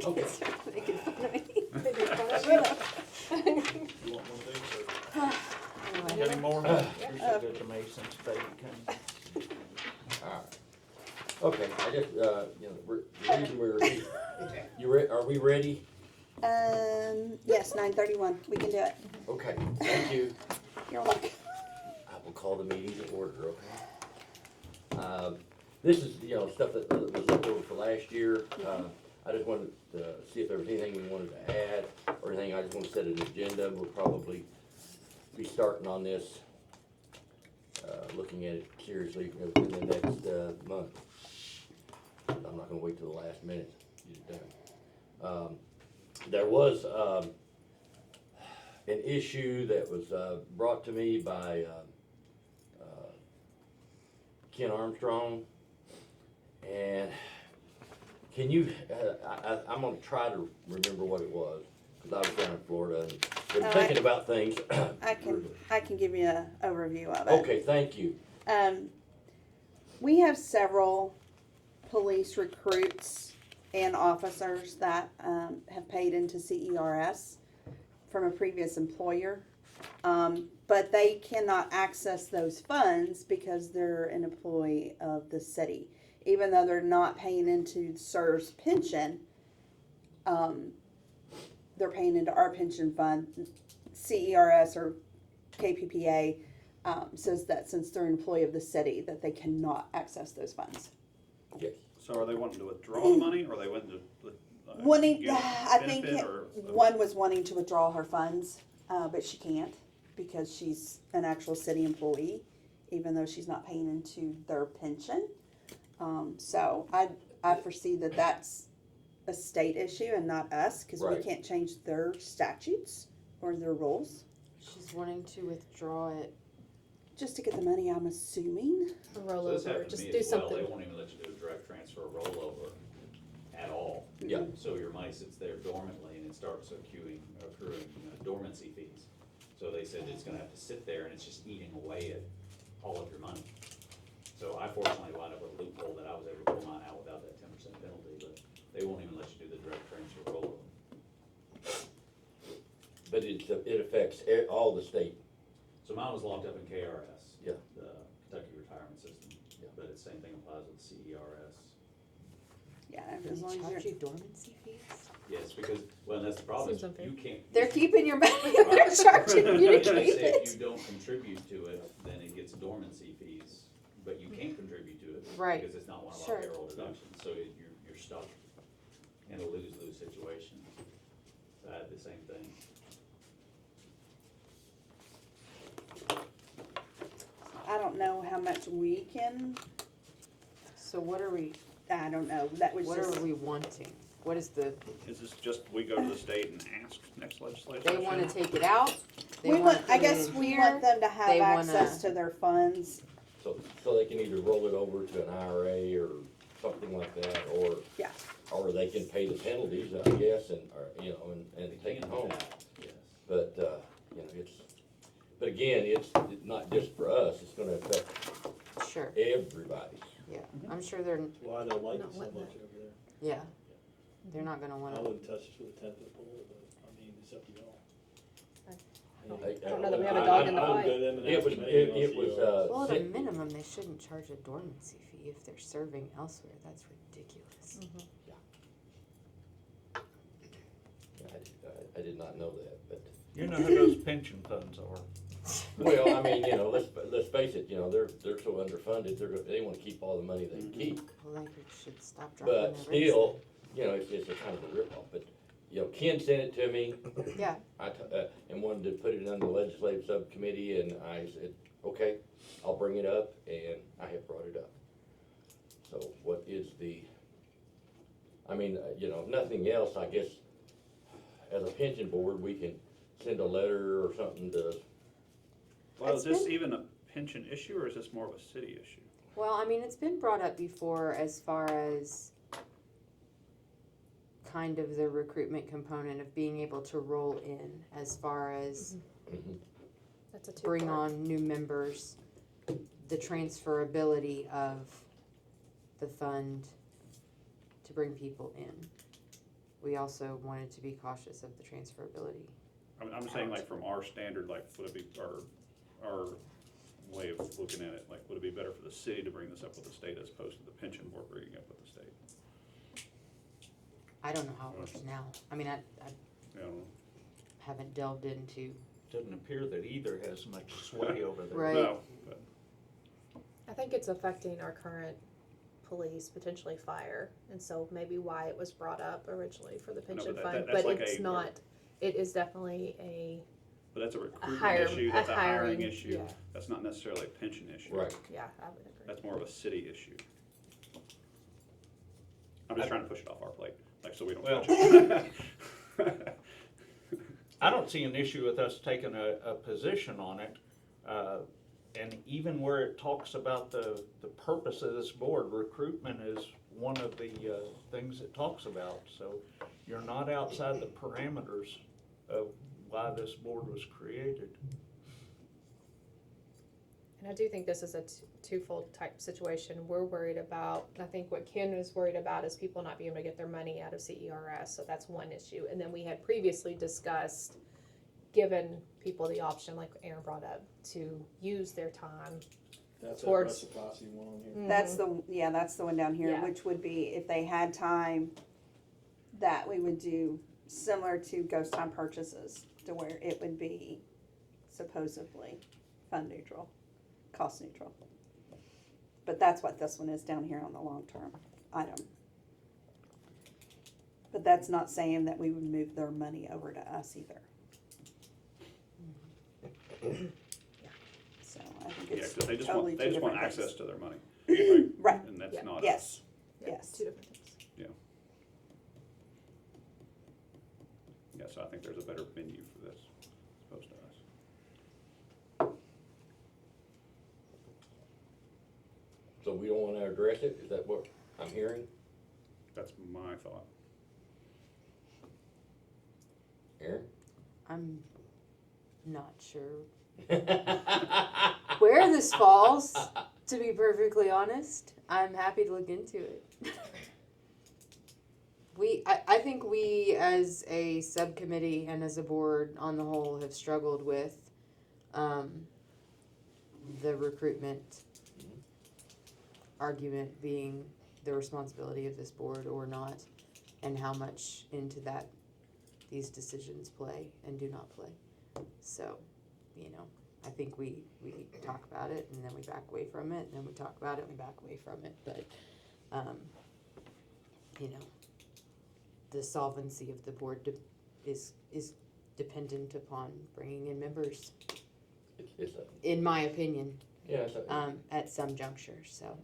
Okay. Making fun of me. You want one of these, or? Anyway. Any more? You're so good to me since David came. Alright. Okay, I just, the reason we're here, are we ready? Yes, 9:31, we can do it. Okay, thank you. You're welcome. I will call the meeting to order, okay? This is, stuff that was left over for last year. I just wanted to see if there was anything we wanted to add or anything. I just want to set an agenda. We'll probably be starting on this, looking at it seriously within the next month. I'm not gonna wait till the last minute to get it done. There was an issue that was brought to me by Ken Armstrong, and can you, I'm gonna try to remember what it was, because I was down in Florida and been thinking about things. I can give you an overview of it. Okay, thank you. We have several police recruits and officers that have paid into CERS from a previous employer, but they cannot access those funds because they're an employee of the city. Even though they're not paying into CERS pension, they're paying into our pension fund. CERS or KPPA says that since they're an employee of the city, that they cannot access those funds. Yes. So are they wanting to withdraw the money, or are they wanting to? I think benefit, or? one was wanting to withdraw her funds, but she can't because she's an actual city employee, even though she's not paying into their pension. So I foresee that that's a state issue and not us, because we Right. can't change their statutes or their rules. She's wanting to withdraw it. Just to get the money, I'm assuming. So this happened to me as well, they won't even let you do a direct transfer rollover at all. Yeah. So your money sits there dormantly and it starts accruing dormancy fees. So they said it's gonna have to sit there and it's just eating away at all of your money. So I fortunately wound up with a loophole that I was able to pull mine out without that 10% penalty, but they won't even let you do the direct transfer rollover. But it affects all the state. So mine was locked up in KRS. Yeah. The Kentucky Retirement System. Yeah. But the same thing applies with CERS. Yeah, Do as long they as charge you're. you dormancy fees? Yes, because, well, that's the problem, is Seems unfair. you can't. They're keeping your money. They're charging you to They keep say if it. you don't contribute to it, then it gets dormancy fees, but you can't contribute to it. Right. Because it's not one of Sure. our payroll deductions, so you're stuck in a lose-lose situation. So I had the same thing. I don't know how much we can. So what are we, I don't know. That was what just. are we wanting? What is the, Is this just, we go to the state and ask next legislature? they wanna take it out? They We wanna want. I put it guess in we here? want them to have They access wanna- to their funds. So they can either roll it over to an IRA or something like that, or. Yeah. Or they can pay the penalties, I guess, and take it home. Yes. But, but again, it's not just for us, it's gonna affect Sure, everybody. yeah, I'm sure they're, Why they like it Not so what much the- over there. yeah, they're not gonna I wanna, wouldn't touch this with a 10-foot pole, but I mean, it's up to y'all. I don't know that we have a dog in the I would fight. go to them and It ask was, them anything it on was, CRS. well, at a sick- minimum, they shouldn't charge a dormancy fee if they're serving elsewhere, that's ridiculous. I did not know that, but, You know who those pension funds are. well, I mean, let's face it, they're so underfunded, they wanna keep all the money they can keep. Well, they should stop dropping their But rates. still, it's a kind of a ripoff, but, Ken sent it to me. Yeah, And wanted to put it on the legislative subcommittee, and I said, okay, I'll bring it up, and I have brought it up. So what is nothing else, I guess, as a pension board, we can send a letter or something to, Well, It's is this been- even a pension issue, or is this more of a city issue? well, I mean, it's been brought up before as far as kind of the recruitment component of being able to roll in as far as That's a two. bring on new members, the transferability of the fund to bring people in we also wanted to be cautious of the transferability. I'm saying like from our standard, like would it be, our way of looking at it, like would it be better for the city to bring this up with the state as opposed to the pension board bringing it up with the state? I don't know how it works now. I mean, I You know, haven't delved into, Doesn't appear that either has much sway over there. Right. no, but I think it's affecting our current police, potentially fire, and so maybe why it was brought up originally for the I know, pension but fund, that's but like it's a- not, it is definitely a, but that's a recruitment hire- issue, a that's a hiring hiring, issue, yeah. that's not necessarily a pension issue. Right. yeah, I would agree. That's more of a city issue. I'm just trying to push it off our plate, like, so we don't Well- touch it. I don't see an issue with us taking a position on it. And even where it talks about the purpose of this board, recruitment is one of the things it talks about. So you're not outside the parameters of why this board was created. And I do think this is a twofold type situation. We're worried about, I think what Ken was worried about is people not being able to get their money out of CERS, so that's one issue. And then we had previously discussed giving people the option, like Aaron brought up, to use their time. That's that Towards- reciprocity one on here. That's the one down here, Yeah. which would be if they had time, that we would do similar to ghost time purchases, to where it would be supposedly fund neutral, cost neutral. But that's what this one is down here on the long-term item. But that's not saying that we would move their money over to us either. So I think Yeah, it's cause they just totally want, they two just want different access things. to their money, right? Right, And that's Yeah. not us. yes, Yeah, yes. two different things. Yeah, so I think there's a better venue for this, as opposed to us. So we don't wanna address it, is that what I'm hearing, That's my thought. Aaron? I'm not sure where this falls, to be perfectly honest. I'm happy to look into it. I think we as a subcommittee and as a board on the whole have struggled with the recruitment argument being the responsibility of this board or not, and how much into that these decisions play and do not play. So, I think we talk about it and then we back away from it, and then we talk about it and we back away from it, but, the solvency of the board is dependent upon bringing in members, It's in my opinion, yeah, it's at some juncture, so.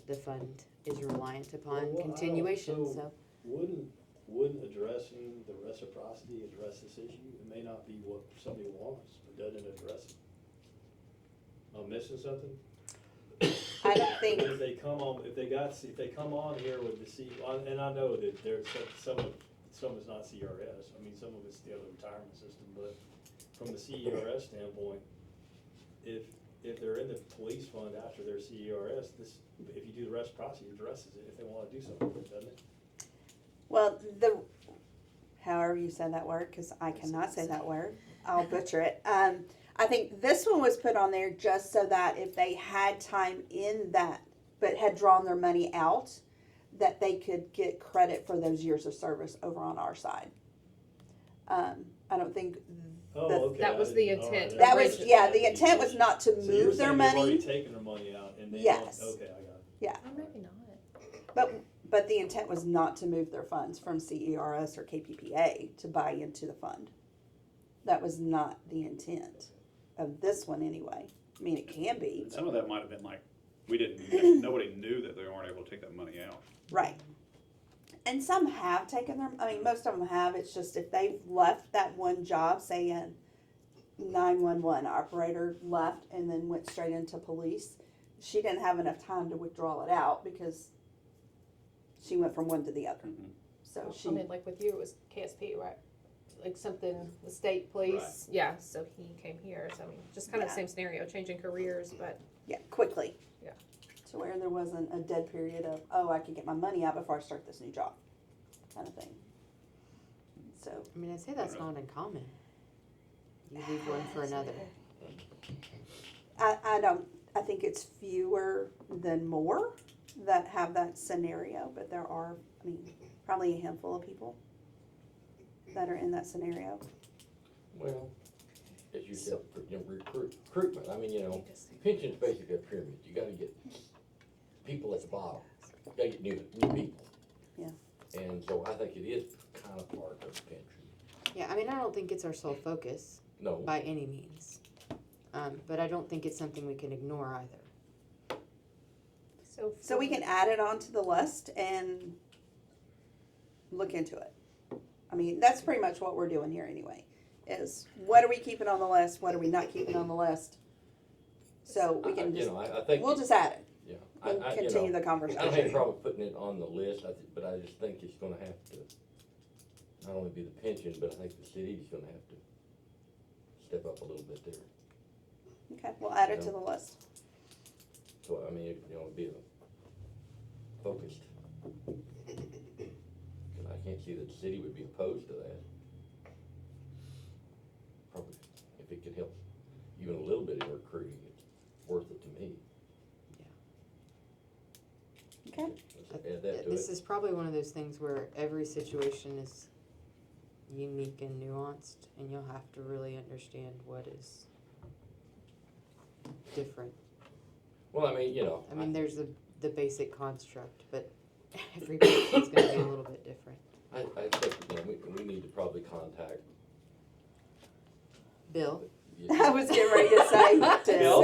The fund is reliant upon Well, I don't- continuation, so- so. Wouldn't addressing the reciprocity address this issue? It may not be what somebody wants, but doesn't it address it? Am I missing something? I don't think, If they come on here with the and I know that there's some is not CRS, I mean, some of it's the other retirement system, but from the CERS standpoint, if they're in the police fund after their CERS, if you do the reciprocity, it addresses it if they wanna do something with it, doesn't it? well, however you said that word, cause I cannot say that word, I'll butcher it. I think this one was put on there just so that if they had time in that, but had drawn their money out, that they could get credit for those years of service over on our side. I don't think, Oh, The- okay. That I was the didn't- all right, intent that was, originally. yeah, the intent was not to So you're move their saying they've already money, taken their money out and they Yes. don't, okay, I got it. Or maybe not. but the intent was not to move their funds from CERS or KPPA to buy into the fund. That was not the intent of this one anyway. I mean, it can be, And some of that might have been like, nobody knew that they weren't able to take that money out. right. And some have taken most of them have, it's just if they've left that one job, say a 911 operator left and then went straight into police, she didn't have enough time to withdraw it out because she went from one to the other. Mhm. So she, I mean, like with you, it was KSP, right? Like something, the state police, yeah, so he came here, so I mean, just kind of the Yeah. same scenario, changing careers, but yeah, quickly. Yeah. To where there wasn't a dead period of, oh, I could get my money out before I start this new job. kind of thing. So, I mean, I'd say that's not uncommon. You leave one for another. I think it's fewer than more that have that scenario, but there are, I mean, probably a handful of people that are in that scenario. Well, as you said, recruitment, I mean, pension's basically a pyramid, you gotta get people at the bottom, you gotta get new people. Yeah. And so I think it is kind of part of the pension. Yeah, I mean, I don't think it's our sole focus No, by any means. But I don't think it's something we can ignore either. So we can add it onto the list and look into it. I mean, that's pretty much what we're doing here anyway, is what are we keeping on the list, what are we not keeping on the list? So we can just, I think. we'll just add it Yeah. and continue the I don't have a conversation. problem putting it on the list, but I just think it's gonna have to, not only be the pension, but I think the city's gonna have to step up a little bit there. Okay, we'll add it to the list. So, I mean, it'd be a focused. Cause I can't see that the city would be opposed to that. Probably, if it could help even a little bit in recruiting, it's worth it to me. Okay, Let's add that to This it. is probably one of those things where every situation is unique and nuanced, and you'll have to really understand what is different. Well, I mean, I mean, there's the basic construct, but every person's gonna be a little bit different. I think, we need to probably contact. Bill? I was getting ready to say, Bill?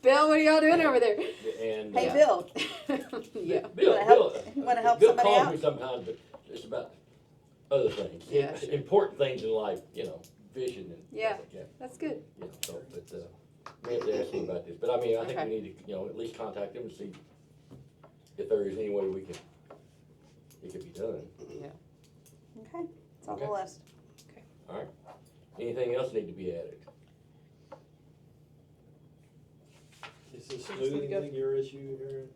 Bill, what are y'all doing over there? And. hey, Bill, Yeah. Bill, wanna help- Bill, wanna help Bill somebody calls out? me sometimes, but it's about other things. Yeah. Important things in life, vision and Yeah. stuff like that. That's good. So, but, we have to ask him about this, but I mean, I think Okay. we need to, at least contact him and see if there is any way it could be done. okay, it's on the Okay. list. Alright, anything else need to be added? Is this smoothing thing your issue here?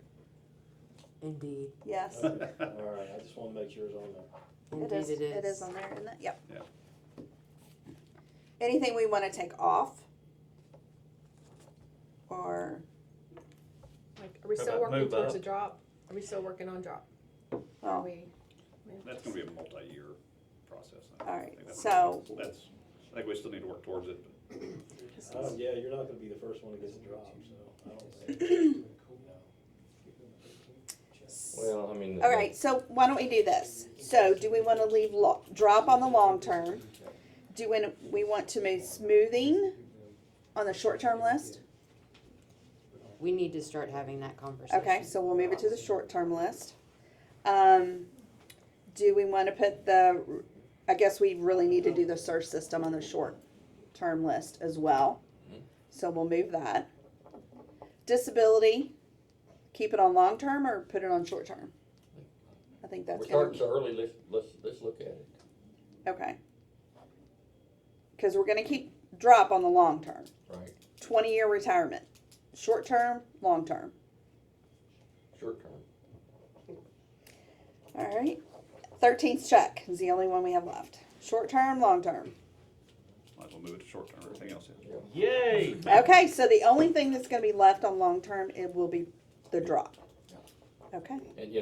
Indeed. Yes, Okay, all right, I just wanna make sure it's on there. Indeed it is. It is on there, isn't it? Yep. Yeah. Anything we wanna take off? Or, Like, are we How still about working move towards up? a drop? Are we still working on drop? Are well, we? That's gonna be a multi-year process. All right, think that's- so- I think we still need to work towards it, but Yeah, you're not gonna be the first one to get the drop, so I don't think. Well, I mean. all right, so why don't we do this? So do we wanna leave drop on the long term? Do we want to move smoothing on the short term list? We need to start having that conversation. Okay, so we'll move it to the short term list. Do we wanna put I guess we really need to do the search system on the short term list as well. So we'll move that. Disability, keep it on long term or put it on short term? I think that's We're gonna starting so early, let's look at it. okay. Cause we're gonna keep drop on the long term, Right, 20-year retirement, short term, long term. short term. All right. 13th check is the only one we have left. Short term, long term. might as well move it to short term, everything else is. Yay! Okay, so the only thing that's gonna be left on long term, it will be the drop. Okay, And,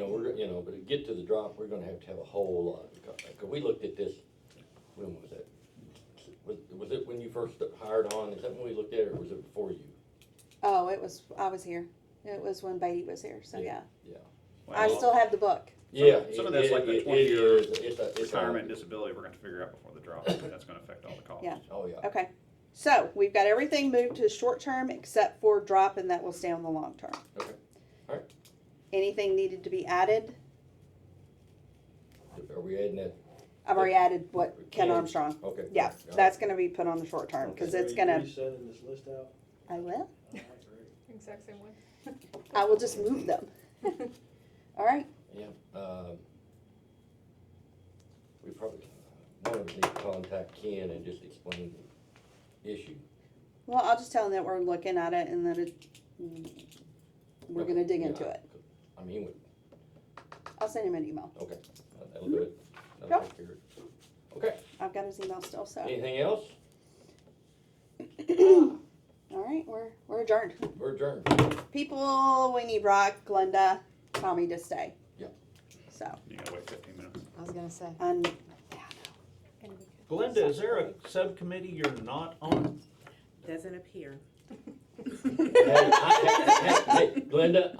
but to get to the drop, we're gonna have a whole lot, cause we looked at this, when was that? Was it when you first hired on, is that when we looked at it, or was it before you? oh, I was here. It was when Beatty was here, so yeah. Yeah. I Well, still have the book. Yeah. Some of that's like the it 20-year is. It's retirement and disability, we're gonna have to figure out before the drop, and that's gonna affect all the costs. Yeah. Oh, yeah. Okay, so we've got everything moved to short term except for drop and that will stay on the long term. Okay. All right. Anything needed to be added? Are we adding that? I've already added what Ken Ken. Armstrong. Okay. Yeah, All right. that's gonna be put on the short term, cause it's gonna, Are you sending this list out? I will. All right, great. Exact same one. I will just move them. All right, Yeah, we probably, one of us need to contact Ken and just explain the issue. well, I'll just tell them that we're looking at it and that we're gonna dig into Yeah, it. I mean, I'll send him an email. okay, that'll do it. his email still, so. Anything else? All right, we're adjourned. We're adjourned. People, we need Brock, Glenda, Tommy to stay. Yep. So, You gotta wait 15 minutes. I was gonna say. and Glenda, is there a subcommittee you're not on? Doesn't appear. Hey, Glenda,